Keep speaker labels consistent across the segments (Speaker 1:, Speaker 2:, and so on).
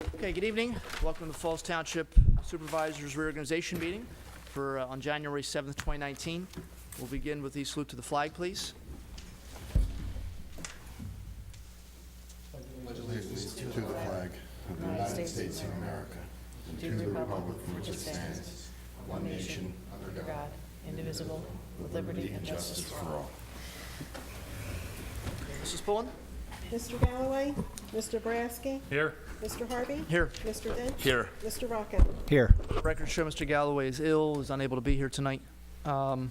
Speaker 1: Okay, good evening. Welcome to the Falls Township Supervisors Reorganization Meeting for on January 7th, 2019. We'll begin with the salute to the flag, please.
Speaker 2: Allegiance to the flag of the United States of America, and to the republic for which it stands, one nation, under God,
Speaker 3: indivisible, with liberty and justice for all.
Speaker 1: Mrs. Pullen?
Speaker 4: Mr. Galloway? Mr. Boraski?
Speaker 5: Here.
Speaker 4: Mr. Harvey?
Speaker 1: Here.
Speaker 4: Mr. Dench?
Speaker 5: Here.
Speaker 4: Mr. Rocco?
Speaker 5: Here.
Speaker 1: Records show Mr. Galloway is ill, is unable to be here tonight. Before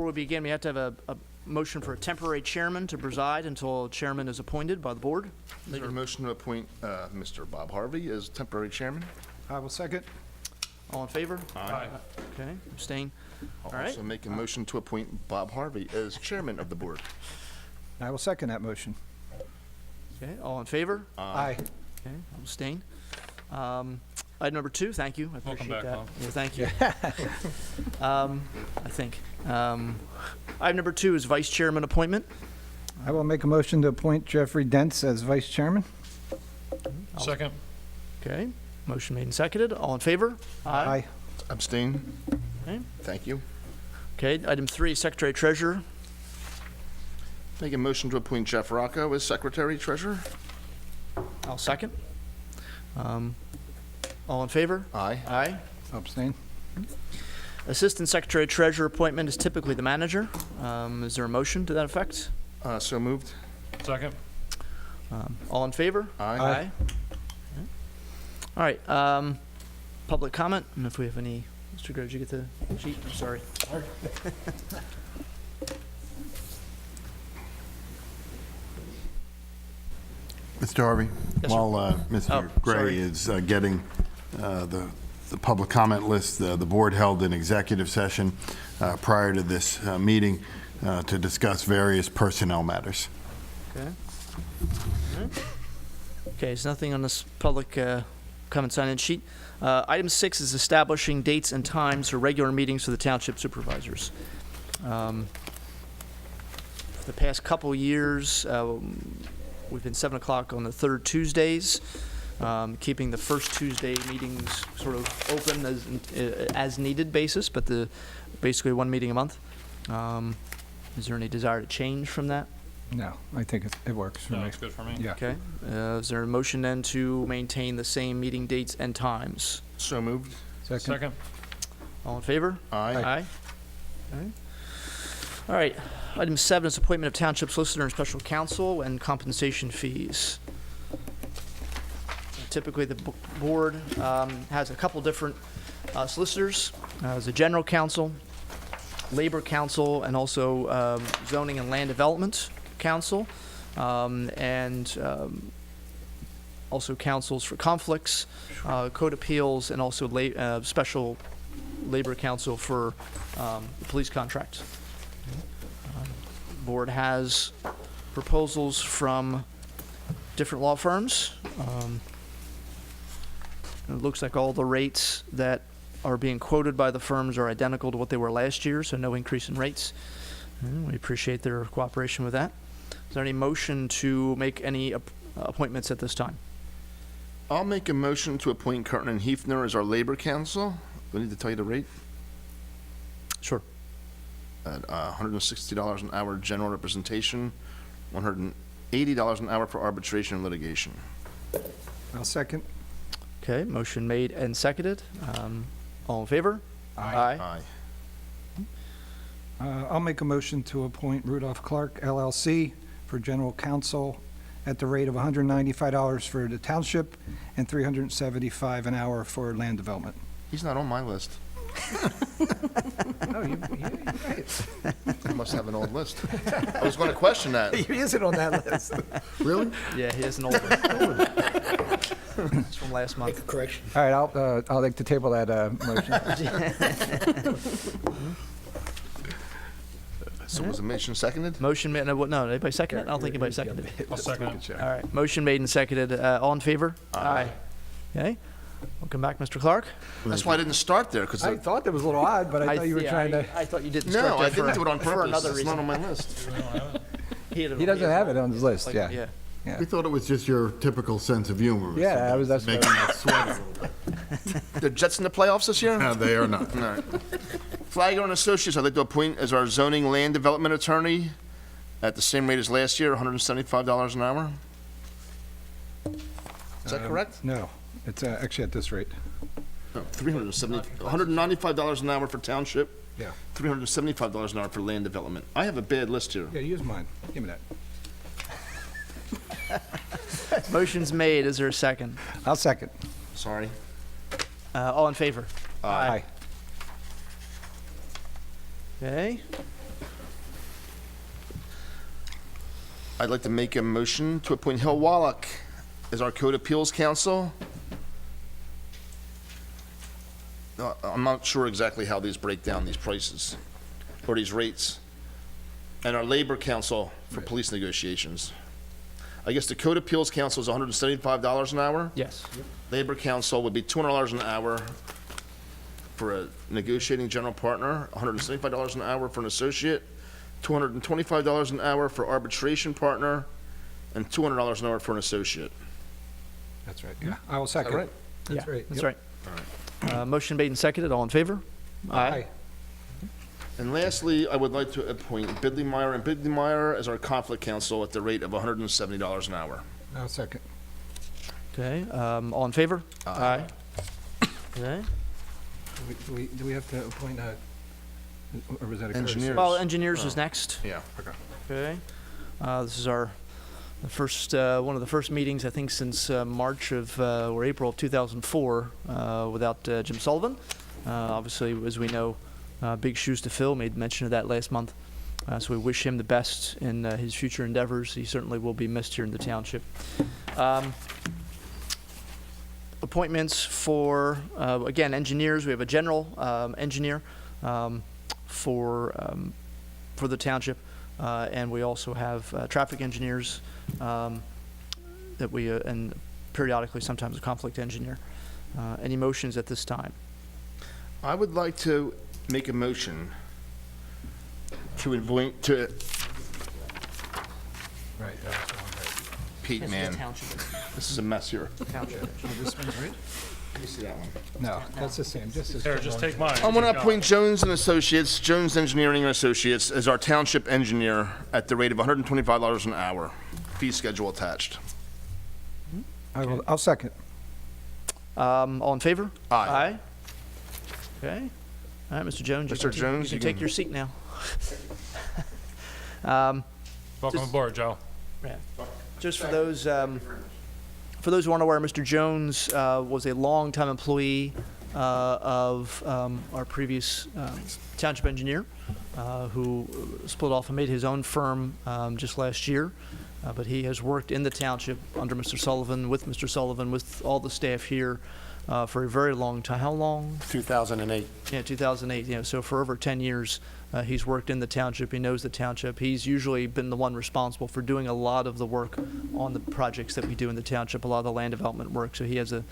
Speaker 1: we begin, we have to have a motion for a temporary chairman to preside until a chairman is appointed by the board.
Speaker 2: Make a motion to appoint Mr. Bob Harvey as temporary chairman.
Speaker 5: I will second.
Speaker 1: All in favor?
Speaker 5: Aye.
Speaker 1: Okay, abstain.
Speaker 2: I'll
Speaker 1: All right.
Speaker 2: also make a motion to appoint Bob Harvey as chairman of the board.
Speaker 5: I will second that motion.
Speaker 1: Okay, all in favor?
Speaker 5: Aye.
Speaker 1: Okay, I'll abstain. Item number 2, thank you. I appreciate
Speaker 5: back,
Speaker 1: that.
Speaker 5: Bob.
Speaker 1: Yeah, thank you. I think. Item number 2 is vice chairman appointment.
Speaker 5: I will make a motion to appoint Jeffrey Dents as vice chairman.
Speaker 6: Second.
Speaker 1: Okay, motion made and seconded. All in favor?
Speaker 5: Aye.
Speaker 2: Abstain.
Speaker 1: Okay.
Speaker 2: Thank you.
Speaker 1: Okay, item 3, secretary treasurer.
Speaker 2: Make a motion to appoint Jeff Rocco as secretary treasurer.
Speaker 1: I'll second. All in favor?
Speaker 2: Aye.
Speaker 1: Aye.
Speaker 5: Abstain.
Speaker 1: Assistant secretary treasurer appointment is typically the manager. Is there a motion to that effect?
Speaker 2: So moved.
Speaker 6: Second.
Speaker 1: All in favor?
Speaker 2: Aye.
Speaker 1: Okay. All right, public comment, and if we have any, Mr. Grove, did you get the sheet? I'm sorry.
Speaker 7: Mr. Harvey,
Speaker 1: Yes, sir.
Speaker 7: while
Speaker 1: Oh,
Speaker 7: Mr.
Speaker 1: sorry.
Speaker 7: Gray is getting the public comment list, the board held an executive session prior to this meeting to discuss various personnel matters.
Speaker 1: Okay. All right. Okay, there's nothing on this public comment sign-in sheet. Item 6 is establishing dates and times for regular meetings for the township supervisors. For the past couple years, we've been 7 o'clock on the third Tuesdays, keeping the first Tuesday meetings sort of open as needed basis, but basically one meeting a month. Is there any desire to change from that?
Speaker 5: No, I think it works for
Speaker 6: No,
Speaker 5: me.
Speaker 6: it's good for me.
Speaker 5: Yeah.
Speaker 1: Okay. Is there a motion then to maintain the same meeting dates and times?
Speaker 2: So moved.
Speaker 6: Second.
Speaker 1: All in favor?
Speaker 2: Aye.
Speaker 1: Aye. Okay. All right. Item 7 is appointment of township solicitor and special counsel and compensation fees. Typically, the board has a couple different solicitors. There's a general counsel, labor counsel, and also zoning and land development counsel, and also counsels for conflicts, code appeals, and also special labor counsel for the police contract. Board has proposals from different law firms. It looks like all the rates that are being quoted by the firms are identical to what they were last year, so no increase in rates. We appreciate their cooperation with that. Is there any motion to make any appointments at this time?
Speaker 2: I'll make a motion to appoint Curtin and Hefner as our labor counsel. Do I need to tell you the rate?
Speaker 1: Sure.
Speaker 2: At $160 an hour general representation, $180 an hour for arbitration and litigation.
Speaker 5: I'll second.
Speaker 1: Okay, motion made and seconded. All in favor?
Speaker 2: Aye.
Speaker 5: I'll make a motion to appoint Rudolph Clark LLC for general counsel at the rate of $195 for the township and $375 an hour for land development.
Speaker 2: He's not on my list.
Speaker 5: Oh, you're right.
Speaker 2: I must have an old list. I was going to question that.
Speaker 5: He isn't on that list.
Speaker 2: Really?
Speaker 1: Yeah, he has an old one. It's from last month.
Speaker 3: Correction.
Speaker 5: All right, I'll like to table that motion.
Speaker 2: So was the motion seconded?
Speaker 1: Motion made, no, anybody second it? I don't think anybody seconded it.
Speaker 6: I'll second it.
Speaker 1: All right, motion made and seconded. All in favor? Aye. Okay, welcome back, Mr. Clark.
Speaker 2: That's why I didn't start there, because
Speaker 5: I thought that was a little odd, but I thought you were trying to.
Speaker 1: I thought you didn't
Speaker 2: no,
Speaker 1: start
Speaker 2: I
Speaker 1: that
Speaker 2: didn't do it on
Speaker 1: for
Speaker 2: purpose.
Speaker 1: another
Speaker 2: It's
Speaker 1: reason.
Speaker 2: not on my list.
Speaker 1: He
Speaker 5: He doesn't have it on his list,
Speaker 1: Like,
Speaker 5: yeah.
Speaker 1: Yeah.
Speaker 7: We thought it was just your typical sense of humor. Mr.
Speaker 5: Yeah, that's
Speaker 7: Making us sweat a little bit.
Speaker 1: The Jets in the playoffs this year?
Speaker 7: No, they are not.
Speaker 1: All right. Flagler and Associates, I'd like to appoint as our zoning land development attorney at the same rate as last year, $175 an hour. Is that correct?
Speaker 5: No, it's actually at this rate.
Speaker 1: No, $195 an hour for township,
Speaker 5: Yeah.
Speaker 1: $375 an hour for land development. I have a bad list here.
Speaker 5: Yeah, use mine. Give me that.
Speaker 1: Motion's made. Is there a second?
Speaker 5: I'll second.
Speaker 1: Sorry. All in favor?
Speaker 5: Aye.
Speaker 1: Okay. I'd like to make a motion to appoint Hill Wallach as our Code Appeals Counsel. I'm not sure exactly how these break down, these prices, or these rates. And our Labor Counsel for police negotiations. I guess the Code Appeals Counsel is $175 an hour.
Speaker 8: Yes.
Speaker 1: Labor Counsel would be $200 an hour for a negotiating general partner, $175 an hour for an associate, $225 an hour for arbitration partner, and $200 an hour for an associate.
Speaker 5: That's right, yeah. I will second.
Speaker 1: right?
Speaker 5: That's right.
Speaker 8: That's
Speaker 5: Yep.
Speaker 8: right. Motion made and seconded. All in favor?
Speaker 5: Aye.
Speaker 1: And lastly, I would like to appoint Bidley-Meyer and Bidley-Meyer as our conflict counsel at the rate of $170 an hour.
Speaker 5: I'll second.
Speaker 8: Okay, all in favor? Aye. Okay.
Speaker 5: Do we have to appoint a, or was that a courtesy?
Speaker 1: Engineers.
Speaker 8: Well, engineers is next.
Speaker 1: Yeah.
Speaker 8: Okay. This is the first, one of the first meetings, I think, since March of, or April of 2004, without Jim Sullivan. Obviously, as we know, big shoes to fill, made mention of that last month. So we wish him the best in his future endeavors. He certainly will be missed here in the township. Appointments for, again, engineers. We have a general engineer for the township. And we also have traffic engineers that we, and periodically sometimes a conflict engineer. Any motions at this time?
Speaker 1: I would like to make a motion to appoint,
Speaker 5: Right, that's the one, right.
Speaker 1: Pete, man, this is a mess here.
Speaker 5: Oh, this one's right?
Speaker 1: Let me see that one.
Speaker 5: No, that's the same, just as.
Speaker 6: Here, just take mine.
Speaker 1: I'm going to
Speaker 6: Keep
Speaker 1: appoint Jones and Associates, Jones Engineering and Associates, as our township engineer at the rate of $125 an hour. Fee schedule attached.
Speaker 5: I'll second.
Speaker 8: All in favor?
Speaker 1: Aye.
Speaker 8: Okay. All right, Mr. Jones.
Speaker 1: Mr. Jones,
Speaker 8: You
Speaker 1: you
Speaker 8: can take
Speaker 1: can-
Speaker 8: your seat now.
Speaker 6: Welcome aboard, Joe.
Speaker 8: Yeah. Just for those who aren't aware, Mr. Jones was a longtime employee of our previous township engineer, who split off and made his own firm just last year. But he has worked in the township under Mr. Sullivan, with all the staff here for a very long time. How long?
Speaker 2: 2008.
Speaker 8: Yeah, 2008. You know, so for over 10 years, he's worked in the township. He knows the township. He's usually been the one responsible for doing a lot of the work on the projects that we do in the township, a lot of the land development work. So he has a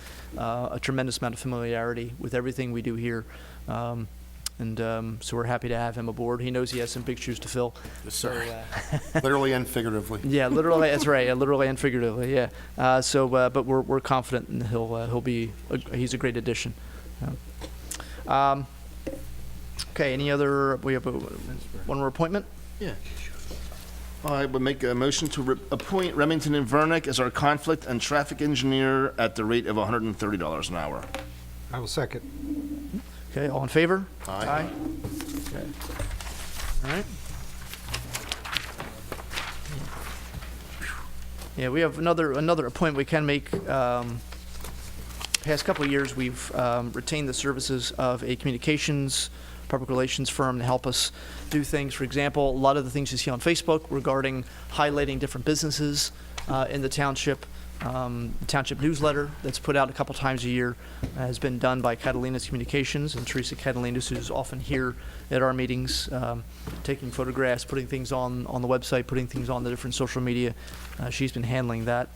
Speaker 8: tremendous amount of familiarity with everything we do here. So we're happy to have him aboard. He knows he has some big shoes to fill.
Speaker 2: Yes, sir. Literally and figuratively.
Speaker 8: Yeah, literally. That's right. Yeah, literally and figuratively. Yeah. But we're confident, and he's a great addition. Yeah. Okay. Any other? We have one more appointment.
Speaker 1: Yeah. I would make a motion to appoint Remington and Vernick as our conflict and traffic engineer at the rate of $130 an hour.
Speaker 5: I will second.
Speaker 8: Okay. All in favor?
Speaker 1: Aye.
Speaker 8: Okay. All right. Yeah, we have another appointment we can make. Past couple of years, we've retained the services of a communications, public relations firm to help us do things. For example, a lot of the things you see on Facebook regarding highlighting different businesses in the township. The township newsletter that's put out a couple times a year has been done by Catalina's Communications, and Teresa Catalinas, who's often here at our meetings, taking photographs, putting things on the website, putting things on the different social media. She's been handling that.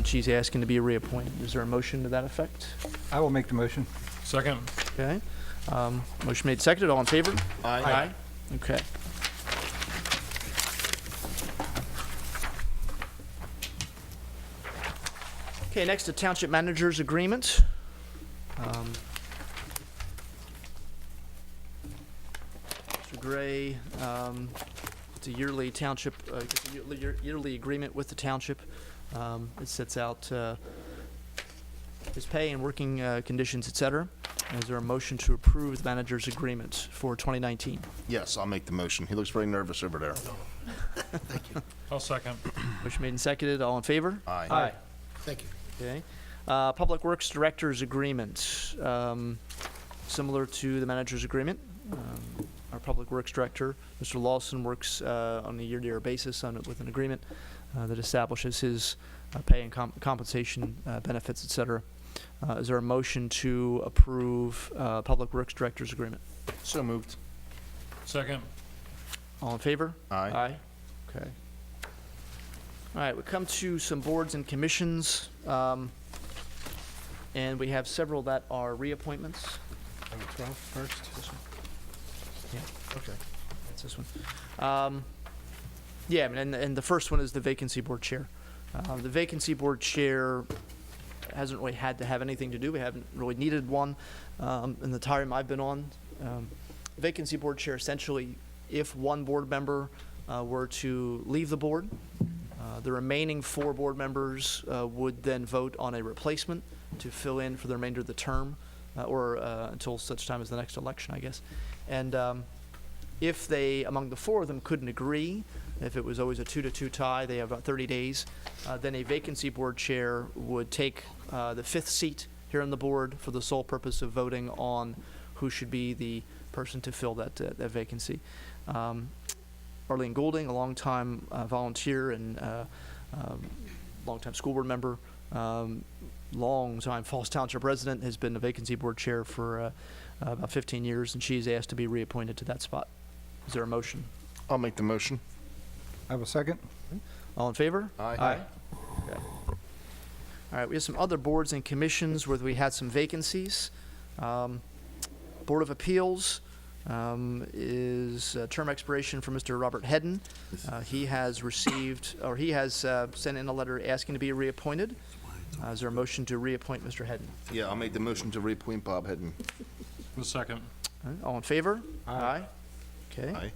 Speaker 8: She's asking to be reappointed. Is there a motion to that effect?
Speaker 5: I will make the motion.
Speaker 6: Second.
Speaker 8: Okay. Motion made, seconded. All in favor?
Speaker 1: Aye. Okay, next, the Township Managers Agreement. Mr. Gray, it's a yearly township, it's a yearly agreement with the township. It sets out his pay and working conditions, et cetera. Is there a motion to approve the manager's agreement for 2019?
Speaker 2: Yes, I'll make the motion. He looks very nervous over there.
Speaker 6: I'll second.
Speaker 1: Motion made and seconded. All in favor?
Speaker 2: Aye. Thank you.
Speaker 1: Okay. Public Works Director's Agreement, similar to the manager's agreement. Our Public Works Director, Mr. Lawson, works on a year-to-year basis with an agreement that establishes his pay and compensation benefits, et cetera. Is there a motion to approve Public Works Director's Agreement?
Speaker 2: So moved.
Speaker 6: Second.
Speaker 1: All in favor?
Speaker 2: Aye.
Speaker 1: Aye. Okay. All right, we come to some boards and commissions, and we have several that are reappointments.
Speaker 5: 12 first.
Speaker 1: Yeah. Okay. That's this one. Yeah, and the first one is the Vacancy Board Chair. The Vacancy Board Chair hasn't really had to have anything to do. We haven't really needed one in the time I've been on. Vacancy Board Chair, essentially, if one board member were to leave the board, the remaining 4 board members would then vote on a replacement to fill in for the remainder of the term, or until such time as the next election, I guess. And if they, among the 4 of them, couldn't agree, if it was always a 2-2 tie, they have about 30 days, then a Vacancy Board Chair would take the 5th seat here on the board for the sole purpose of voting on who should be the person to fill that vacancy. Arlene Goulding, a longtime volunteer and longtime school board member, longtime Falls Township resident, has been a Vacancy Board Chair for about 15 years, and she's asked to be reappointed to that spot. Is there a motion?
Speaker 2: I'll make the motion.
Speaker 5: I will second.
Speaker 1: All in favor?
Speaker 2: Aye.
Speaker 1: Okay. All right, we have some other boards and commissions where we had some vacancies. Board of Appeals is term expiration for Mr. Robert Hedden. He has received, or he has sent in a letter asking to be reappointed. Is there a motion to reappoint Mr. Hedden?
Speaker 2: Yeah, I'll make the motion to reappoint Bob Hedden.
Speaker 6: The second.
Speaker 1: All right, all in favor? Aye. Okay.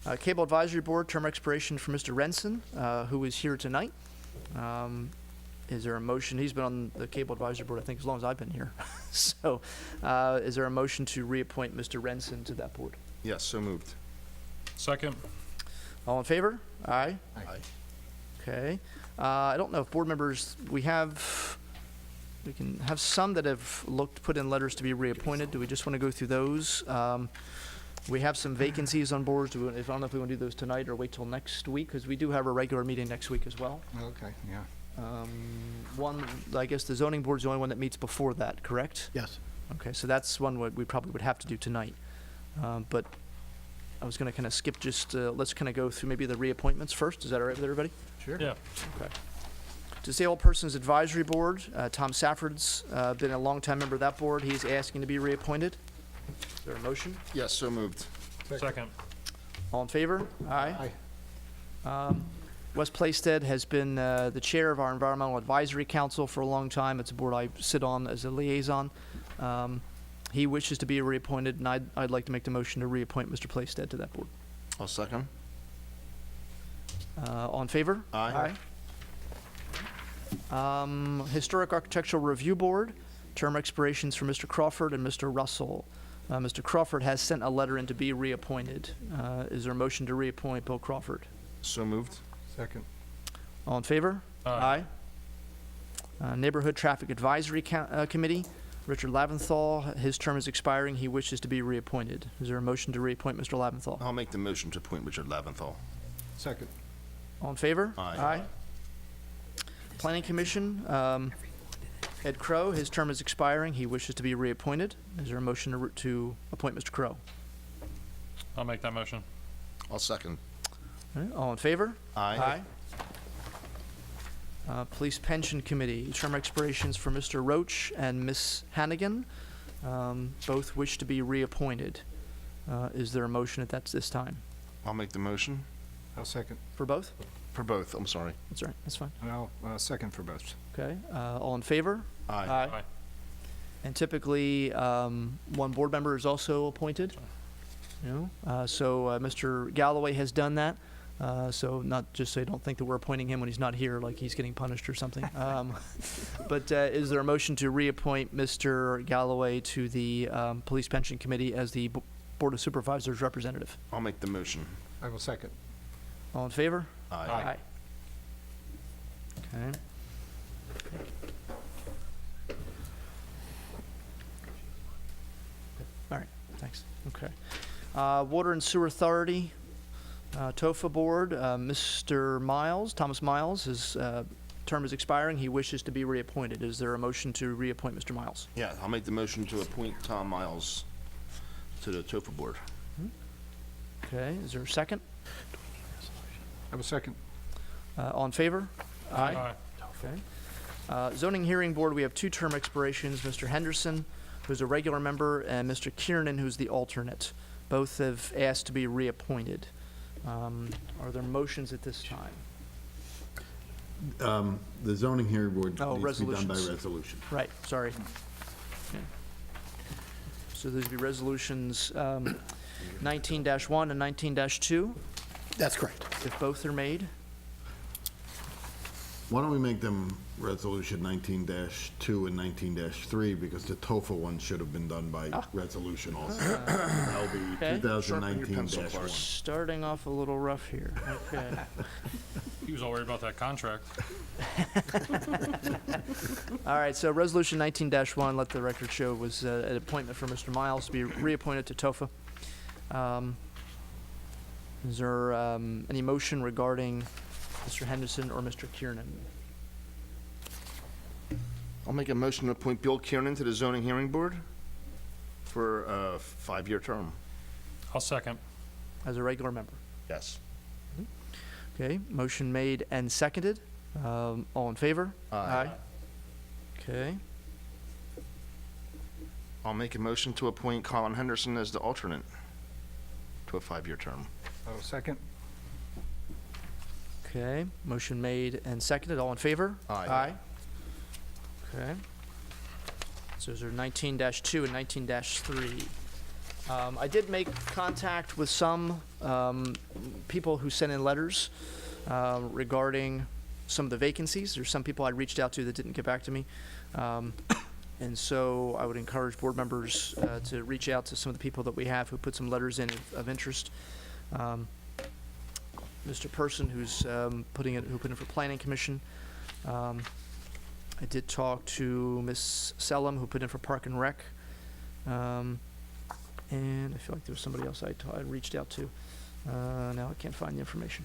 Speaker 2: Aye.
Speaker 1: Cable Advisory Board, term expiration for Mr. Renson, who is here tonight. Is there a motion? He's been on the Cable Advisory Board, I think, as long as I've been here. So, is there a motion to reappoint Mr. Renson to that board?
Speaker 2: Yes, so moved.
Speaker 6: Second.
Speaker 1: All in favor? Aye.
Speaker 2: Aye.
Speaker 1: Okay. I don't know if board members, we can have some that have put in letters to be reappointed. Do we just want to go through those? We have some vacancies on boards. I don't know if we want to do those tonight or wait till next week, because we do have a regular meeting next week as well.
Speaker 5: Okay, yeah.
Speaker 1: One, I guess the zoning board's the only one that meets before that, correct?
Speaker 2: Yes.
Speaker 1: Okay, so that's one we probably would have to do tonight. But I was going to kind of skip let's kind of go through maybe the reappointments first. Is that all right with everybody?
Speaker 5: Sure.
Speaker 6: Yeah.
Speaker 1: Okay. Disabled Persons Advisory Board, Tom Safford's been a longtime member of that board. He's asking to be reappointed. Is there a motion?
Speaker 2: Yes, so moved.
Speaker 6: Second.
Speaker 1: All in favor? Aye. Wes Plaisted has been the chair of our Environmental Advisory Council for a long time. It's a board I sit on as a liaison. He wishes to be reappointed, and I'd like to make the motion to reappoint Mr. Plaisted to that board.
Speaker 2: I'll second.
Speaker 1: All in favor?
Speaker 2: Aye.
Speaker 1: Historic Architectural Review Board, term expirations for Mr. Crawford and Mr. Russell. Mr. Crawford has sent a letter in to be reappointed. Is there a motion to reappoint Bill Crawford?
Speaker 2: So moved.
Speaker 5: Second.
Speaker 1: All in favor?
Speaker 6: Aye.
Speaker 1: Neighborhood Traffic Advisory Committee, Richard Laventhal, his term is expiring. He wishes to be reappointed. Is there a motion to reappoint Mr. Laventhal?
Speaker 2: I'll make the motion to appoint Richard Laventhal.
Speaker 5: Second.
Speaker 1: All in favor?
Speaker 2: Aye.
Speaker 1: Planning Commission, Ed Crow, his term is expiring. He wishes to be reappointed. Is there a motion to appoint Mr. Crow?
Speaker 6: I'll make that motion.
Speaker 2: I'll second.
Speaker 1: All right, all in favor?
Speaker 2: Aye.
Speaker 1: Police Pension Committee, term expirations for Mr. Roach and Ms. Hannigan. Both wish to be reappointed. Is there a motion at this time?
Speaker 2: I'll make the motion.
Speaker 5: I'll second.
Speaker 1: For both?
Speaker 2: For both, I'm sorry.
Speaker 1: That's all right, that's fine.
Speaker 5: And I'll second for both.
Speaker 1: Okay, all in favor?
Speaker 2: Aye.
Speaker 6: Aye.
Speaker 1: And typically, one board member is also appointed. So Mr. Galloway has done that. So not just so you don't think that we're appointing him when he's not here, like he's getting punished or something. But is there a motion to reappoint Mr. Galloway to the Police Pension Committee as the Board of Supervisors representative?
Speaker 2: I'll make the motion.
Speaker 5: I will second.
Speaker 1: All in favor?
Speaker 2: Aye.
Speaker 1: Okay. All right, thanks. Okay. Water and Sewer Authority, TOFA Board, Mr. Miles, Thomas Miles, his term is expiring. He wishes to be reappointed. Is there a motion to reappoint Mr. Miles?
Speaker 2: Yeah, I'll make the motion to appoint Tom Miles to the TOFA board.
Speaker 1: Okay, is there a second?
Speaker 5: I will second.
Speaker 1: All in favor?
Speaker 6: Aye.
Speaker 1: Okay. Zoning Hearing Board, we have two term expirations, Mr. Henderson, who's a regular member, and Mr. Kiernan, who's the alternate. Both have asked to be reappointed. Are there motions at this time?
Speaker 7: The zoning hearing board
Speaker 1: Oh,
Speaker 7: needs to be done by
Speaker 1: resolutions.
Speaker 7: resolution.
Speaker 1: Right, sorry. Okay. So these would be resolutions 19-1 and 19-2,
Speaker 2: That's correct.
Speaker 1: if both are made.
Speaker 7: Why don't we make them resolution 19-2 and 19-3, because the TOFA one should have been done by resolution also. That'll be
Speaker 1: Okay.
Speaker 2: Sharpen your pencil, Clark.
Speaker 7: 2019-1.
Speaker 1: Starting off a little rough here. Okay.
Speaker 6: He was all worried about that contract.
Speaker 1: All right, so resolution 19-1, let the record show, was an appointment for Mr. Miles to be reappointed to TOFA. Is there any motion regarding Mr. Henderson or Mr. Kiernan?
Speaker 2: I'll make a motion to appoint Bill Kiernan to the zoning hearing board for a 5-year term.
Speaker 6: I'll second.
Speaker 1: As a regular member.
Speaker 2: Yes.
Speaker 1: Okay, motion made and seconded. All in favor?
Speaker 2: Aye.
Speaker 1: Okay,
Speaker 2: I'll make a motion to appoint Colin Henderson as the alternate to a 5-year term.
Speaker 5: I will second.
Speaker 1: okay, motion made and seconded. All in favor?
Speaker 2: Aye.
Speaker 1: Okay. So those are 19-2 and 19-3. I did make contact with some people who sent in letters regarding some of the vacancies. There's some people I reached out to that didn't get back to me. And so I would encourage board members to reach out to some of the people that we have who put some letters in of interest. Mr. Person, who's who put in for Planning Commission. I did talk to Ms. Selim, who put in for Park and Rec. And I feel like there was somebody else I reached out to. Now I can't find the information.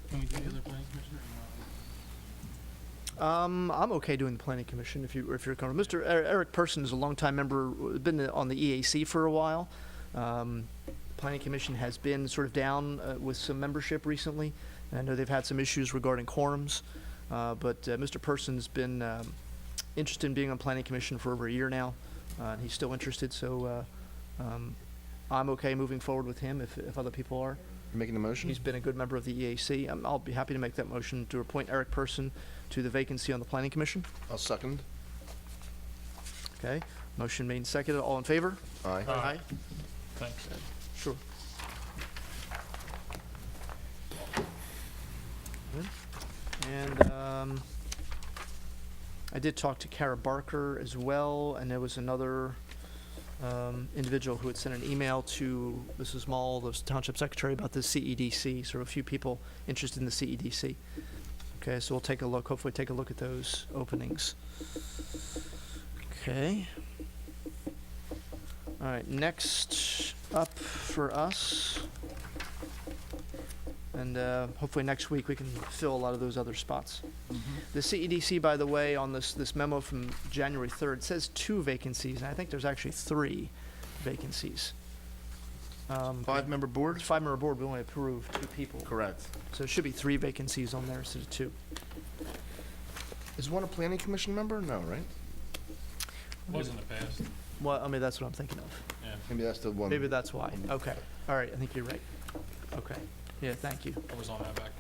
Speaker 6: Can we do the other planning commissioner?
Speaker 1: I'm okay doing the Planning Commission if you're comfortable. Mr. Eric Person is a longtime member, been on the EAC for a while. Planning Commission has been sort of down with some membership recently. And I know they've had some issues regarding quorums, but Mr. Person's been interested in being on Planning Commission for over a year now, and he's still interested. So I'm okay moving forward with him if other people are.
Speaker 2: You making the motion?
Speaker 1: He's been a good member of the EAC. I'll be happy to make that motion to appoint Eric Person to the vacancy on the Planning Commission.
Speaker 2: I'll second.
Speaker 1: Okay, motion made and seconded. All in favor?
Speaker 2: Aye.
Speaker 6: Aye. Thanks.
Speaker 1: Sure. Good. And I did talk to Kara Barker as well, and there was another individual who had sent an email to Mrs. Mall, the Township Secretary, about the CEDC. So a few people interested in the CEDC. Okay, so we'll take a look, hopefully take a look at those openings. Okay. All right, next up for us, and hopefully next week we can fill a lot of those other spots. The CEDC, by the way, on this memo from January 3rd, says 2 vacancies, and I think there's actually 3 vacancies.
Speaker 2: 5-member board?
Speaker 1: It's 5-member board, we only approved 2 people.
Speaker 2: Correct.
Speaker 1: So it should be 3 vacancies on there instead of 2.
Speaker 2: Is one a planning commission member? No, right?
Speaker 6: Was in the past.
Speaker 1: Well, I mean, that's what I'm thinking of.
Speaker 6: Yeah.
Speaker 2: Maybe that's the one.
Speaker 1: Maybe that's why. Okay. All right, I think you're right. Okay. Yeah, thank you.
Speaker 6: I was on that back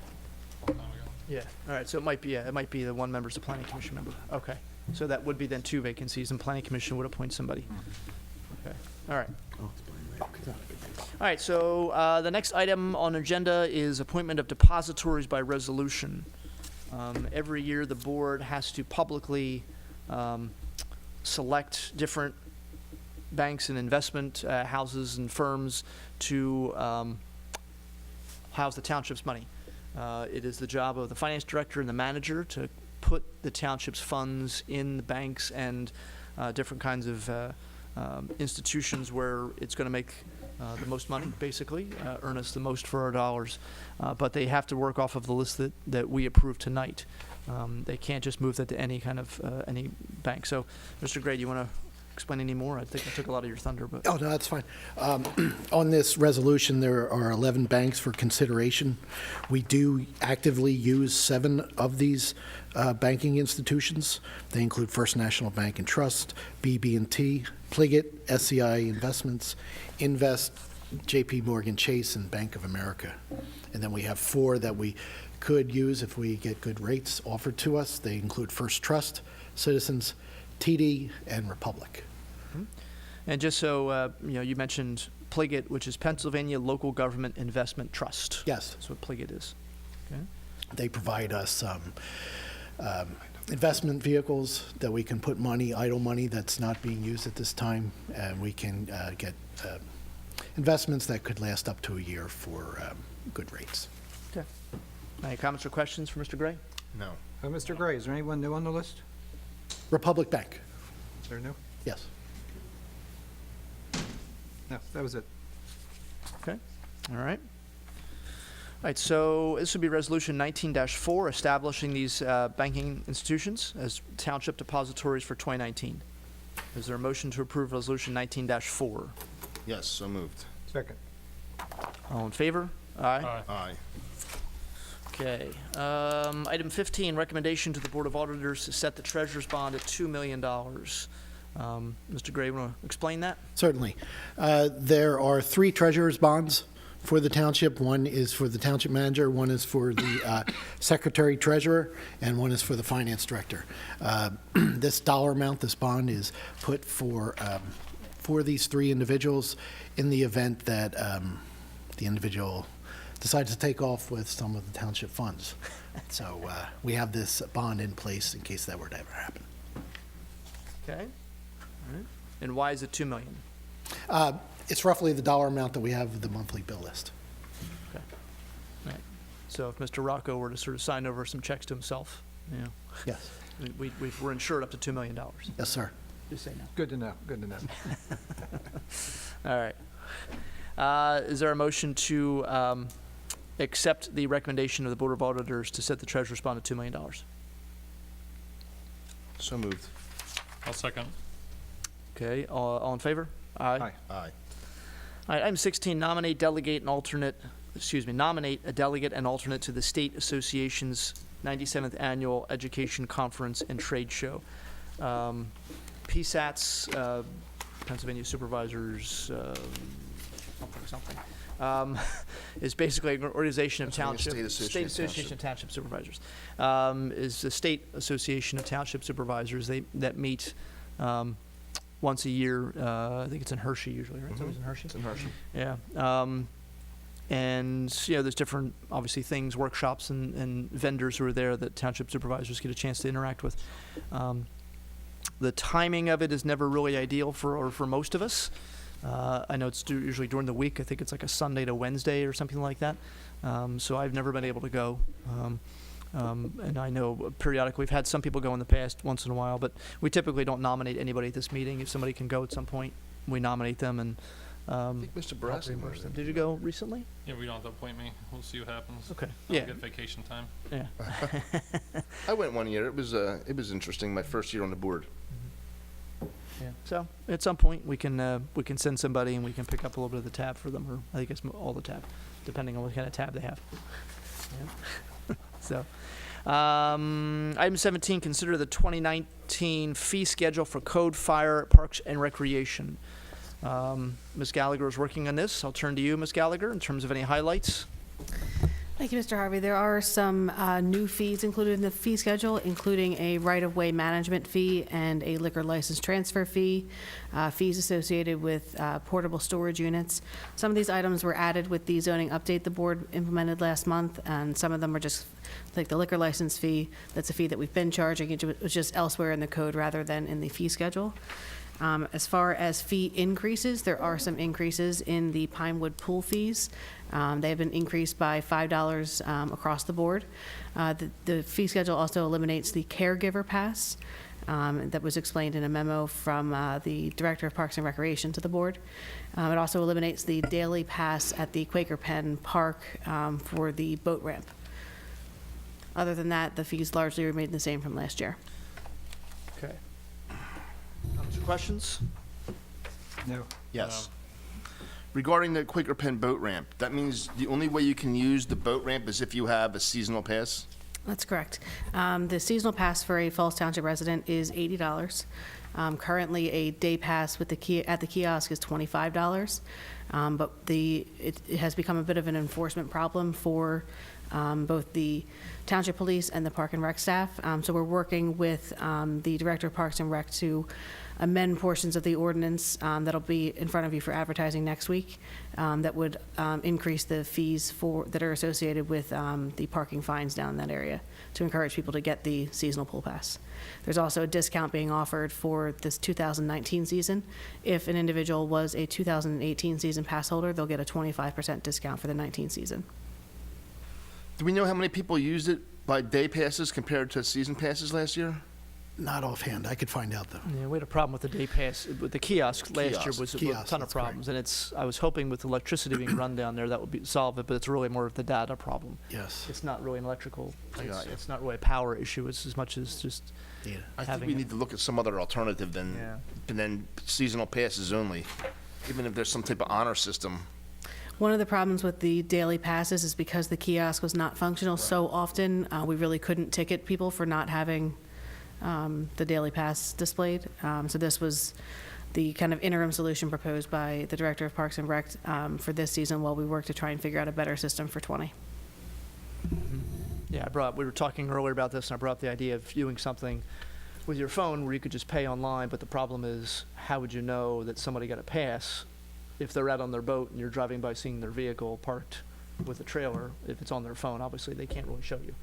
Speaker 6: a long time ago.
Speaker 1: Yeah, all right, so it might be the one member's the planning commission member. Okay, so that would be then 2 vacancies, and planning commission would appoint somebody. Okay, all right. All right, so the next item on agenda is appointment of depositories by resolution. Every year, the board has to publicly select different banks and investment houses and firms to house the township's money. It is the job of the finance director and the manager to put the township's funds in the banks and different kinds of institutions where it's going to make the most money, basically, earn us the most for our dollars. But they have to work off of the list that we approve tonight. They can't just move that to any kind of, any bank. So, Mr. Gray, do you want to explain any more? I think I took a lot of your thunder, but.
Speaker 9: Oh, no, that's fine. On this resolution, there are 11 banks for consideration. We do actively use 7 of these banking institutions. They include First National Bank and Trust, BB&T, Pliget, SCI Investments, Invest, JP Morgan Chase, and Bank of America. And then we have 4 that we could use if we get good rates offered to us. They include First Trust, Citizens, TD, and Republic.
Speaker 1: And just so, you mentioned Pliget, which is Pennsylvania Local Government Investment Trust.
Speaker 9: Yes.
Speaker 1: That's what Pliget is. Okay.
Speaker 9: They provide us investment vehicles that we can put money, idle money that's not being used at this time, and we can get investments that could last up to a year for good rates.
Speaker 1: Okay. Any comments or questions for Mr. Gray?
Speaker 7: No.
Speaker 5: Mr. Gray, is there anyone new on the list?
Speaker 9: Republic Bank,
Speaker 5: Is there new?
Speaker 9: yes.
Speaker 5: No, that was it.
Speaker 1: Okay, all right. All right, so this would be Resolution 19-4, establishing these banking institutions as township depositories for 2019. Is there a motion to approve Resolution 19-4?
Speaker 2: Yes, so moved.
Speaker 5: Second.
Speaker 1: All in favor? Aye.
Speaker 6: Aye.
Speaker 2: Aye.
Speaker 1: Okay. Item 15, recommendation to the Board of Auditors to set the treasurer's bond at $2 million. Mr. Gray, want to explain that?
Speaker 9: Certainly. There are 3 treasurer's bonds for the township. One is for the township manager, one is for the secretary treasurer, and one is for the finance director. This dollar amount, this bond, is put for these 3 individuals in the event that the individual decides to take off with some of the township funds. So we have this bond in place in case that were to ever happen.
Speaker 1: Okay. All right. And why is it $2 million?
Speaker 9: It's roughly the dollar amount that we have of the monthly bill list.
Speaker 1: Okay. All right. So if Mr. Rocco were to sort of sign over some checks to himself,
Speaker 9: Yes.
Speaker 1: we're insured up to $2 million.
Speaker 9: Yes, sir.
Speaker 1: Just say no.
Speaker 5: Good to know, good to know.
Speaker 1: All right. Is there a motion to accept the recommendation of the Board of Auditors to set the treasurer's bond at $2 million?
Speaker 2: So moved.
Speaker 6: I'll second.
Speaker 1: Okay, all in favor? Aye.
Speaker 5: Aye.
Speaker 2: Aye.
Speaker 1: All right, item 16, nominate a delegate and alternate to the State Association's 97th Annual Education Conference and Trade Show. PSATs, Pennsylvania Supervisors, something, is basically an organization of
Speaker 2: Pennsylvania
Speaker 1: township.
Speaker 2: State Association of
Speaker 1: Association of Township Supervisors. Is the State Association of Township Supervisors that meet once a year. I think it's in Hershey usually, right? It's always in Hershey?
Speaker 2: It's in Hershey.
Speaker 1: Yeah. And, there's different, obviously, things, workshops and vendors who are there that township supervisors get a chance to interact with. The timing of it is never really ideal for most of us. I know it's usually during the week. I think it's like a Sunday to Wednesday or something like that. So I've never been able to go. And I know periodically we've had some people go in the past once in a while, but we typically don't nominate anybody at this meeting. If somebody can go at some point, we nominate them and
Speaker 2: I think Mr.
Speaker 1: help
Speaker 2: Brass.
Speaker 1: reimburse them. Did you go recently?
Speaker 6: Yeah, we don't have to appoint me. We'll see what happens.
Speaker 1: Okay.
Speaker 6: I'll
Speaker 1: Yeah.
Speaker 6: get vacation time.
Speaker 1: Yeah.
Speaker 2: I went one year. It was interesting. My first year on the board.
Speaker 1: Yeah. So at some point we can send somebody and we can pick up a little bit of the tab for them, or I think it's all the tab, depending on what kind of tab they have. Yeah. So, item 17, consider the 2019 fee schedule for code, fire, parks, and recreation. Ms. Gallagher is working on this. I'll turn to you, Ms. Gallagher, in terms of any highlights.
Speaker 3: Thank you, Mr. Harvey. There are some new fees included in the fee schedule, including a right-of-way management fee and a liquor license transfer fee, fees associated with portable storage units. Some of these items were added with the zoning update the board implemented last month, and some of them are just, like the liquor license fee, that's a fee that we've been charging, it was just elsewhere in the code rather than in the fee schedule. As far as fee increases, there are some increases in the Pinewood pool fees. They have been increased by $5 across the board. The fee schedule also eliminates the caregiver pass that was explained in a memo from the Director of Parks and Recreation to the board. It also eliminates the daily pass at the Quaker Penn Park for the boat ramp. Other than that, the fees largely remain the same from last year.
Speaker 1: Okay. Comments or questions?
Speaker 5: No.
Speaker 2: Yes. Regarding the Quaker Penn boat ramp, that means the only way you can use the boat ramp is if you have a seasonal pass?
Speaker 3: That's correct. The seasonal pass for a Falls Township resident is $80. Currently, a day pass with at the kiosk is $25. But it has become a bit of an enforcement problem for both the Township Police and the Park and Rec staff. So we're working with the Director of Parks and Rec to amend portions of the ordinance that'll be in front of you for advertising next week that would increase the fees that are associated with the parking fines down in that area to encourage people to get the seasonal pool pass. There's also a discount being offered for this 2019 season. If an individual was a 2018 season pass holder, they'll get a 25% discount for the 19 season.
Speaker 2: Do we know how many people used it by day passes compared to season passes last year?
Speaker 9: Not offhand. I could find out, though.
Speaker 1: Yeah, we had a problem with the day pass, with the kiosk last year was a
Speaker 9: Kiosk,
Speaker 1: ton of
Speaker 9: that's correct.
Speaker 1: problems. And I was hoping with electricity being run down there, that would solve it, but it's really more of the data problem.
Speaker 9: Yes.
Speaker 1: It's not really an electrical,
Speaker 2: I got you.
Speaker 1: it's not really a power issue, it's as much as just,
Speaker 9: Yeah.
Speaker 2: I think
Speaker 1: Having
Speaker 2: we
Speaker 1: it.
Speaker 2: need to look at some other alternative than seasonal passes only, even if there's some type of honor system.
Speaker 3: One of the problems with the daily passes is because the kiosk was not functional so often, we really couldn't ticket people for not having the daily pass displayed. So this was the kind of interim solution proposed by the Director of Parks and Rec for this season while we work to try and figure out a better system for 20.
Speaker 1: yeah, we were talking earlier about this, and I brought up the idea of viewing something with your phone where you could just pay online, but the problem is, how would you know that somebody got a pass if they're out on their boat and you're driving by seeing their vehicle parked with a trailer? If it's on their phone, obviously they can't really show you.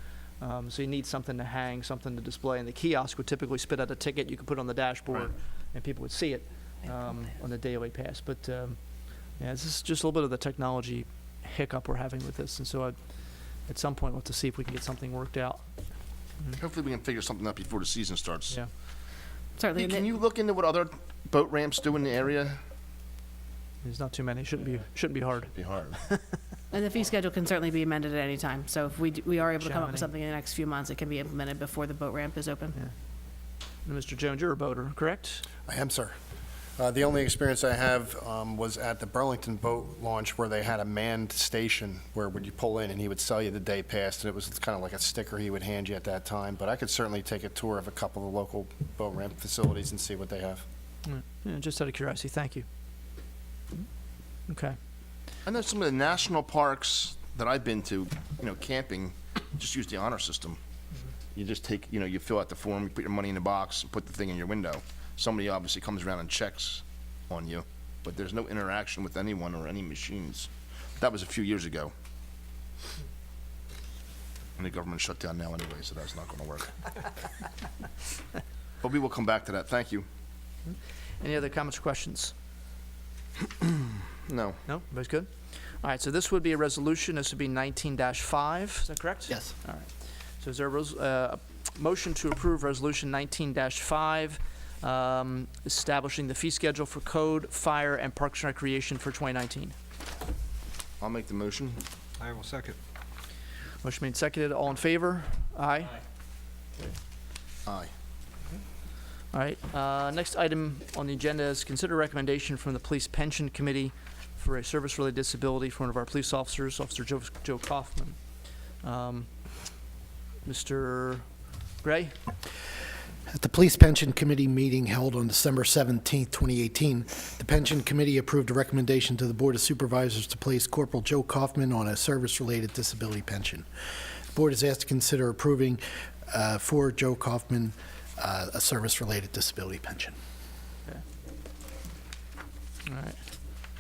Speaker 1: So you need something to hang, something to display, and the kiosk would typically spit out a ticket you could put on the dashboard,
Speaker 2: Right.
Speaker 1: and people would see it on the daily pass. But yeah, this is just a little bit of the technology hiccup we're having with this, and so at some point we'll have to see if we can get something worked out.
Speaker 2: Hopefully we can figure something out before the season starts.
Speaker 1: Yeah.
Speaker 3: Certainly.
Speaker 2: Hey, can you look into what other boat ramps do in the area?
Speaker 1: There's not too many. Shouldn't be hard.
Speaker 2: It'd be hard.
Speaker 3: And the fee schedule can certainly be amended at any time. So if we are able to come up with
Speaker 1: Gemini.
Speaker 3: something in the next few months, it can be implemented before the boat ramp is open.
Speaker 1: And Mr. Jones, you're a boater, correct?
Speaker 10: I am, sir. The only experience I have was at the Burlington boat launch where they had a manned station where would you pull in and he would sell you the day pass, and it was kind of like a sticker he would hand you at that time. But I could certainly take a tour of a couple of the local boat ramp facilities and see what they have.
Speaker 1: Yeah, just out of curiosity. Thank you. Okay.
Speaker 2: I know some of the national parks that I've been to, camping, just use the honor system. You just take, you fill out the form, you put your money in the box, and put the thing in your window. Somebody obviously comes around and checks on you, but there's no interaction with anyone or any machines. That was a few years ago. And the government shut down now anyway, so that's not gonna work. But we will come back to that. Thank you.
Speaker 1: Any other comments or questions?
Speaker 2: No.
Speaker 1: No? Everybody's good? All right, so this would be a resolution. This would be 19-5. Is that correct?
Speaker 9: Yes.
Speaker 1: All right. So is there a motion to approve Resolution 19-5, establishing the fee schedule for code, fire, and parks and recreation for 2019?
Speaker 2: I'll make the motion.
Speaker 5: I will second.
Speaker 1: Motion made, seconded. All in favor? Aye.
Speaker 2: Aye.
Speaker 1: All right, next item on the agenda is consider recommendation from the Police Pension Committee for a service-related disability for one of our police officers, Officer Joe Kaufman. Mr. Gray?
Speaker 9: At the Police Pension Committee meeting held on December 17th, 2018, the Pension Committee approved a recommendation to the Board of Supervisors to place Corporal Joe Kaufman on a service-related disability pension. The Board is asked to consider approving for Joe Kaufman a service-related disability pension.
Speaker 1: All right.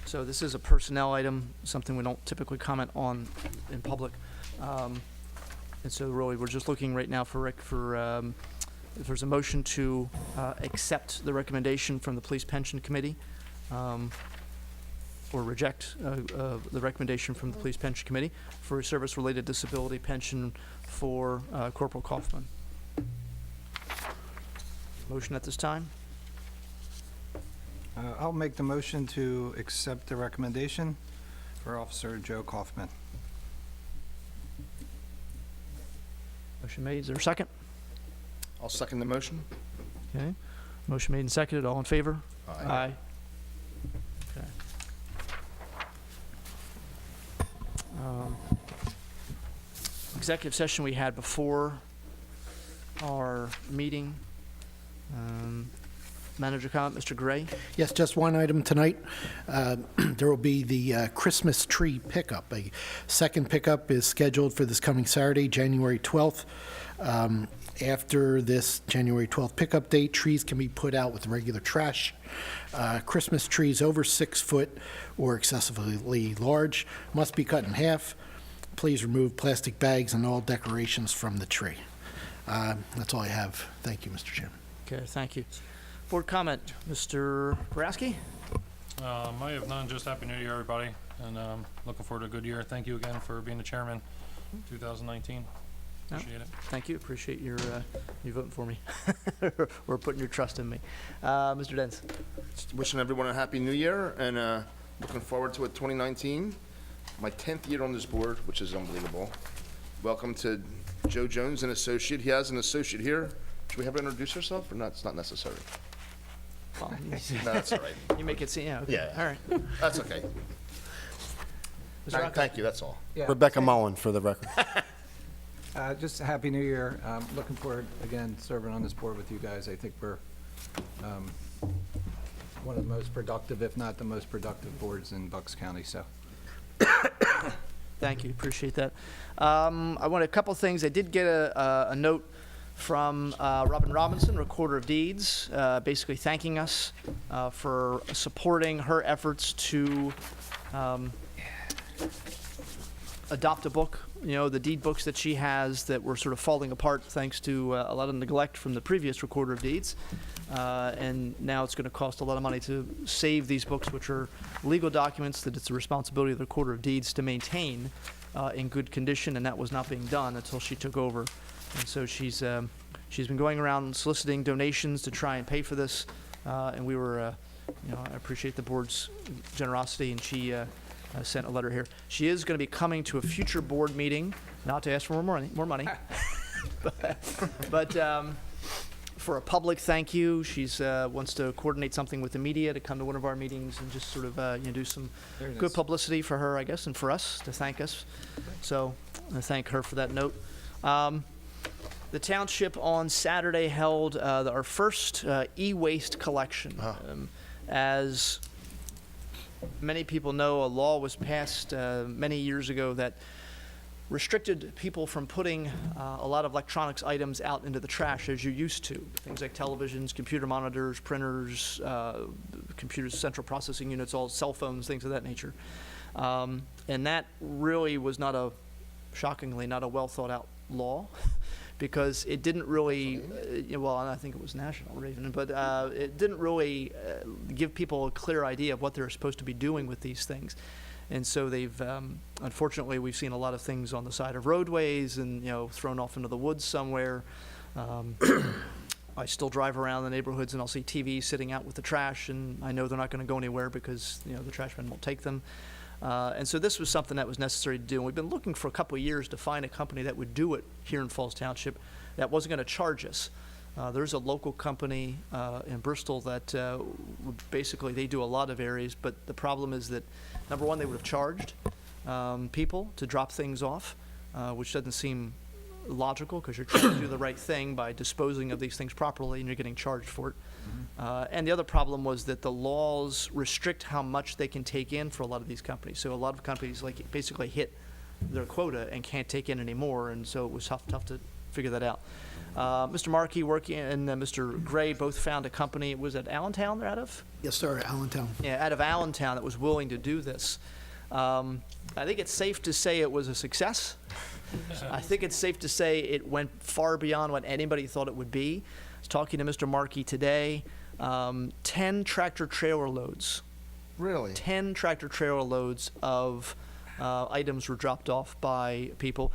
Speaker 1: So this is a personnel item, something we don't typically comment on in public. And so really, we're just looking right now for if there's a motion to accept the recommendation from the Police Pension Committee, or reject the recommendation from the Police Pension Committee for a service-related disability pension for Corporal Kaufman. Motion at this time?
Speaker 5: I'll make the motion to accept the recommendation for Officer Joe Kaufman.
Speaker 1: Motion made. Is there a second?
Speaker 2: I'll second the motion.
Speaker 1: Okay. Motion made and seconded. All in favor?
Speaker 2: Aye.
Speaker 1: Okay. Executive session we had before our meeting. Manager comment, Mr. Gray?
Speaker 9: Yes, just one item tonight. There will be the Christmas tree pickup. A second pickup is scheduled for this coming Saturday, January 12th. After this January 12th pickup date, trees can be put out with regular trash. Christmas trees over 6 foot or excessively large must be cut in half. Please remove plastic bags and all decorations from the tree. That's all I have. Thank you, Mr. Chairman.
Speaker 1: Okay, thank you. Board comment, Mr. Boraski?
Speaker 6: I have none, just Happy New Year, everybody, and looking forward to a good year. Thank you again for being the chairman, 2019. Appreciate it.
Speaker 1: Thank you. Appreciate your you voting for me or putting your trust in me. Mr. Dens?
Speaker 2: Just wishing everyone a happy new year and looking forward to it 2019. My 10th year on this board, which is unbelievable. Welcome to Joe Jones, an associate. He has an associate here. Should we have her introduce herself or not? It's not necessary.
Speaker 1: Well,
Speaker 2: No, that's all right.
Speaker 1: you make it seem, yeah, okay.
Speaker 2: Yeah.
Speaker 1: All right.
Speaker 2: That's okay.
Speaker 1: Mr. Rocco?
Speaker 2: Thank you, that's all.
Speaker 5: Yeah,
Speaker 10: Rebecca Mullen, for the record.
Speaker 5: just a Happy New Year. Looking forward, again, serving on this board with you guys. I think we're one of the most productive, if not the most productive boards in Bucks County, so.
Speaker 1: Thank you, appreciate that. I want a couple things. I did get a note from Robin Robinson, Recorder of Deeds, basically thanking us for supporting her efforts to adopt a book. You know, the deed books that she has that were sort of falling apart thanks to a lot of neglect from the previous Recorder of Deeds. And now it's going to cost a lot of money to save these books, which are legal documents that it's the responsibility of the Recorder of Deeds to maintain in good condition, and that was not being done until she took over. And so she's been going around soliciting donations to try and pay for this, and we were, I appreciate the board's generosity, and she sent a letter here. She is going to be coming to a future board meeting, not to ask for more money, but for a public thank you. She's wants to coordinate something with the media to come to one of our meetings and just sort of do some
Speaker 5: Very nice.
Speaker 1: good publicity for her, I guess, and for us to thank us. So I thank her for that note. The township on Saturday held our first e-waste collection. As many people know, a law was passed many years ago that restricted people from putting a lot of electronics items out into the trash as you used to. Things like televisions, computer monitors, printers, computers, central processing units, all cell phones, things of that nature. And that really was shockingly, not a well thought out law. Because it didn't really, well, I think it was national even, but it didn't really give people a clear idea of what they're supposed to be doing with these things. And so they've, unfortunately, we've seen a lot of things on the side of roadways and, thrown off into the woods somewhere. I still drive around the neighborhoods and I'll see TVs sitting out with the trash, and I know they're not going to go anywhere because, the trash men won't take them. And so this was something that was necessary to do. And we've been looking for a couple of years to find a company that would do it here in Falls Township that wasn't going to charge us. There's a local company in Bristol that basically they do a lot of areas, but the problem is that, number one, they would have charged people to drop things off, which doesn't seem logical because you're trying to do the right thing by disposing of these things properly, and you're getting charged for it. And the other problem was that the laws restrict how much they can take in for a lot of these companies. So a lot of companies like basically hit their quota and can't take in anymore, and so it was tough to figure that out. Mr. Markey and Mr. Gray both found a company. Was it Allentown they're out of?
Speaker 9: Yes, sir, Allentown.
Speaker 1: Yeah, out of Allentown that was willing to do this. I think it's safe to say it was a success. I think it's safe to say it went far beyond what anybody thought it would be. I was talking to Mr. Markey today. 10 tractor trailer loads.
Speaker 2: Really?
Speaker 1: 10 tractor trailer loads of items were dropped off by people.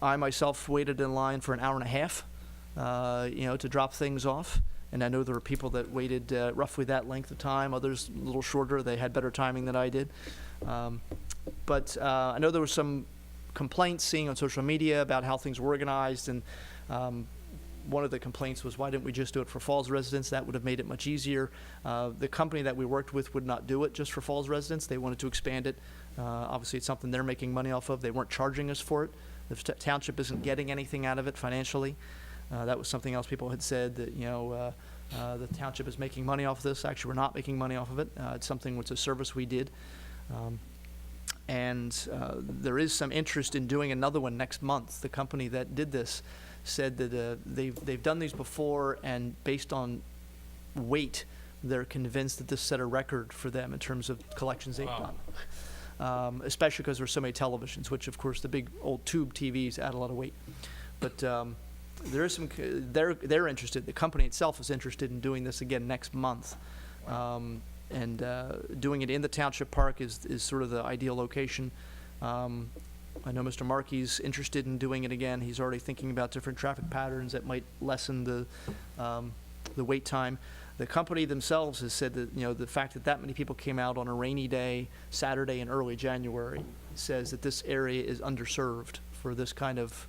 Speaker 1: I myself waited in line for an hour and a half, to drop things off. And I know there were people that waited roughly that length of time. Others a little shorter. They had better timing than I did. But I know there was some complaints seeing on social media about how things were organized. And one of the complaints was, why didn't we just do it for Falls residents? That would have made it much easier. The company that we worked with would not do it just for Falls residents. They wanted to expand it. Obviously, it's something they're making money off of. They weren't charging us for it. The township isn't getting anything out of it financially. That was something else people had said, that the township is making money off of this. Actually, we're not making money off of it. It's something which is a service we did. And there is some interest in doing another one next month. The company that did this said that they've done these before, and based on weight, they're convinced that this set a record for them in terms of collections they've done. Especially because there's so many televisions, which of course the big old tube TVs add a lot of weight. But there is some. They're interested. The company itself is interested in doing this again next month, and doing it in the township park is sort of the ideal location. I know Mr. Markey's interested in doing it again. He's already thinking about different traffic patterns that might lessen the wait time. The company themselves has said that the fact that many people came out on a rainy day, Saturday in early January, says that this area is underserved for this kind of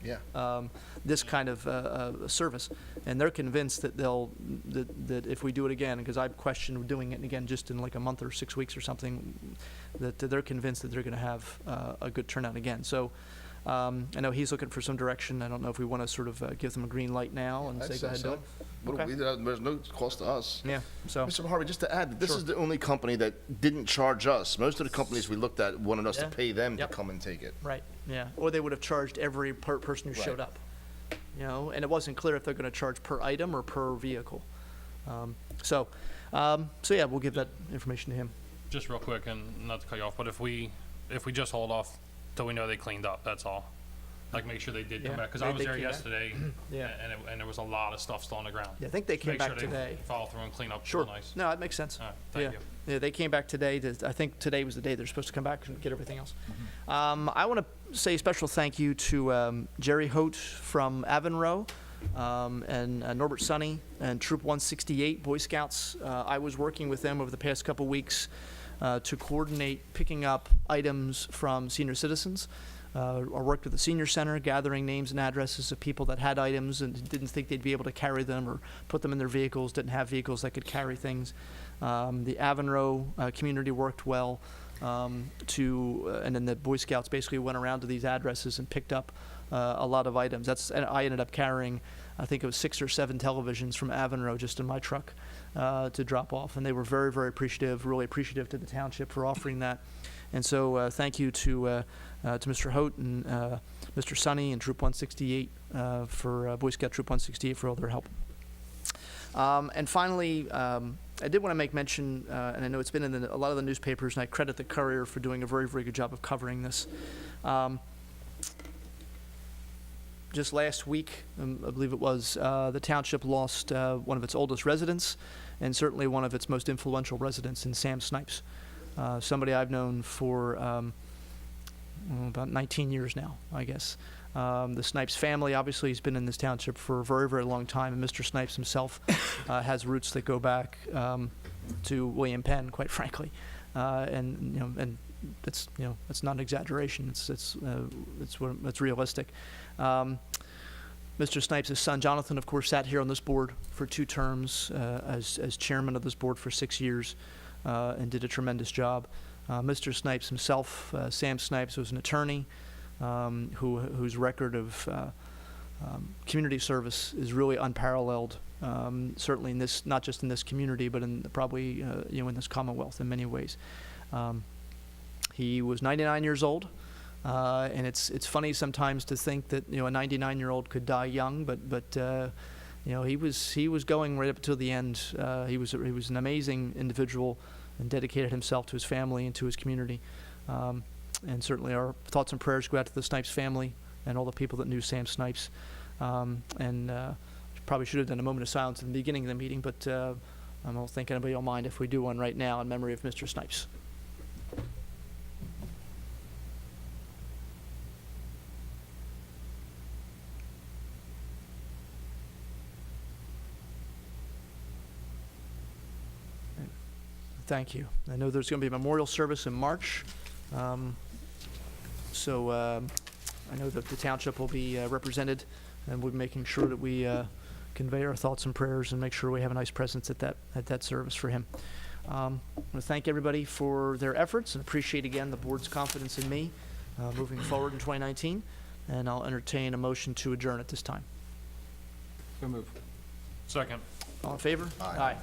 Speaker 1: service, and they're convinced that that if we do it again, because I've questioned doing it again just in like a month or 6 weeks or something, that they're convinced that they're going to have a good turnout again. So I know he's looking for some direction. I don't know if we want to sort of give them a green light now and say go ahead and do it.
Speaker 2: Okay. There's no cost to us.
Speaker 1: Yeah. So,
Speaker 2: Mr. Harvey, just to add, this
Speaker 1: Sure.
Speaker 2: is the only company that didn't charge us. Most of the companies we looked at wanted us to
Speaker 1: Yeah.
Speaker 2: pay them
Speaker 1: Yep.
Speaker 2: to come and take it.
Speaker 1: right. Yeah. Or they would have charged every person who showed
Speaker 2: Right.
Speaker 1: up. And it wasn't clear if they're going to charge per item or per vehicle. So yeah, we'll give that information to him.
Speaker 6: Just real quick, and not to cut you off, but if we just hold off till we know they cleaned up, that's all. Like, make sure they did come
Speaker 1: Yeah,
Speaker 6: back, because
Speaker 1: they-
Speaker 6: I was
Speaker 1: they
Speaker 6: there
Speaker 1: came back.
Speaker 6: yesterday,
Speaker 1: Yeah.
Speaker 6: and there was a lot of stuff still on the ground.
Speaker 1: Yeah, I think they came
Speaker 6: Make
Speaker 1: back
Speaker 6: sure they
Speaker 1: today.
Speaker 6: follow through and clean up
Speaker 1: Sure.
Speaker 6: real nice.
Speaker 1: No, that makes sense.
Speaker 6: All right, thank
Speaker 1: yeah.
Speaker 6: you.
Speaker 1: Yeah, they came back today. I think today was the day they're supposed to come back and get everything else.
Speaker 6: Mm-hmm.
Speaker 1: I want to say a special thank you to Jerry Hote from Avonroe and Norbert Sonny and Troop 168 Boy Scouts. I was working with them over the past couple weeks to coordinate picking up items from senior citizens. I worked with the senior center, gathering names and addresses of people that had items and didn't think they'd be able to carry them or put them in their vehicles, didn't have vehicles that could carry things. The Avonroe community worked well and then the Boy Scouts basically went around to these addresses and picked up a lot of items. And I ended up carrying, I think it was 6 or 7 televisions from Avonroe just in my truck to drop off, and they were very, very appreciative, really appreciative to the township for offering that. And so thank you to Mr. Hote and Mr. Sonny and Troop 168 for Boy Scout Troop 168 for all their help. And finally, I did want to make mention, and I know it's been in a lot of the newspapers, and I credit the Courier for doing a very, very good job of covering this. Just last week, I believe it was, the township lost one of its oldest residents, and certainly one of its most influential residents in Sam Snipes. Somebody I've known for about 19 years now, I guess. The Snipes family obviously has been in this township for a very, very long time, and Mr. Snipes himself has roots that go back to William Penn, quite frankly, and it's it's not an exaggeration. It's realistic. Mr. Snipes' son Jonathan, of course, sat here on this board for 2 terms as chairman of this board for 6 years. And did a tremendous job. Mr. Snipes himself, Sam Snipes, was an attorney, whose record of community service is really unparalleled, certainly in this, not just in this community, but in probably in this Commonwealth in many ways. He was 99 years old, and it's funny sometimes to think that a 99-year-old could die young, but he was going right up to the end. He was an amazing individual and dedicated himself to his family and to his community. And certainly our thoughts and prayers go out to the Snipes family and all the people that knew Sam Snipes. Probably should have done a moment of silence at the beginning of the meeting, but I don't think anybody will mind if we do one right now in memory of Mr. Snipes. Thank you. I know there's going to be a memorial service in March. So I know that the township will be represented, and we'll be making sure that we convey our thoughts and prayers and make sure we have a nice presence at that service for him. I want to thank everybody for their efforts and appreciate again the board's confidence in me moving forward in 2019. And I'll entertain a motion to adjourn at this time.
Speaker 5: So move.
Speaker 6: Second.
Speaker 1: All in favor? Aye.